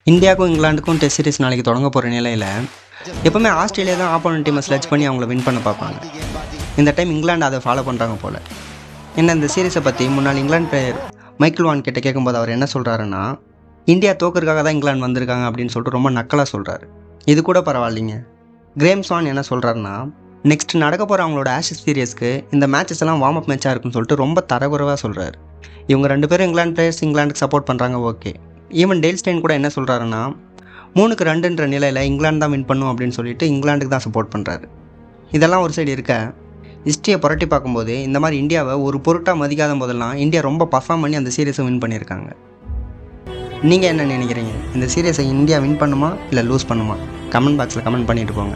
இந்தியாவுக்கும் இங்கிலாந்துக்கும் test series நாளைக்கு தொடங்க போகிற நிலையில் எப்போவுமே ஆஸ்திரேலியா தான் ஆப்போனன்ட் டீமை ஸ்லெட்ச் பண்ணி அவங்கள வின் பண்ண பார்ப்பாங்க. இந்த டைம் இங்கிலாந்து அதை ஃபாலோ பண்ணுறாங்க போல். என்ன இந்த சீரிஸை பற்றி முன்னாள் இங்கிலாந்து பிளேயர் மைக்கேல் வான் கிட்ட கேட்கும்போது அவர் என்ன சொல்கிறாருன்னா, இந்தியா தோக்கறதுக்காக தான் இங்கிலாந்து வந்திருக்காங்க அப்படின்னு சொல்லிட்டு ரொம்ப நக்கலாக சொல்கிறாரு. இது கூட பரவாயில்லைங்க. கிரேம் ஸ்வான் என்ன சொல்கிறாருன்னா, நெக்ஸ்ட் நடக்க போகிற அவங்களோட ஆஷஸ் சீரியஸ்க்கு இந்த மேட்சஸ் எல்லாம் வார்ம் அப் மேட்சாக இருக்குன்னு சொல்லிட்டு ரொம்ப தரக்குறைவாக சொல்கிறாரு. இவங்க 2 பேரும் இங்கிலாந்து பிளேயர்ஸ் இங்கிலாந்துக்கு சப்போர்ட் பண்ணுறாங்க, ஓகே. ஈவன் டேல் ஸ்டெயின் கூட என்ன சொல்கிறாருன்னா, 3-2ன்ற நிலையில் இங்கிலாந்து தான் வின் பண்ணும் அப்படின்னு சொல்லிட்டு இங்கிலாந்துக்கு தான் சப்போர்ட் பண்ணுறாரு. இதெல்லாம் ஒரு சைடு இருக்க, ஹிஸ்ட்ரியை புரட்டி பார்க்கும்போது இந்த மாதிரி இந்தியாவை ஒரு பொருட்டாக மதிக்காத போதெல்லாம் இந்தியா ரொம்ப பர்ஃபார்ம் பண்ணி அந்த சீரியஸை வின் பண்ணியிருக்காங்க. நீங்கள் என்ன நினைக்கிறீங்க? இந்த சீரியஸை இந்தியா வின் பண்ணுமா இல்லை லூஸ் பண்ணுமா? கமெண்ட் பாக்ஸில் கமெண்ட் பண்ணிட்டு போங்க.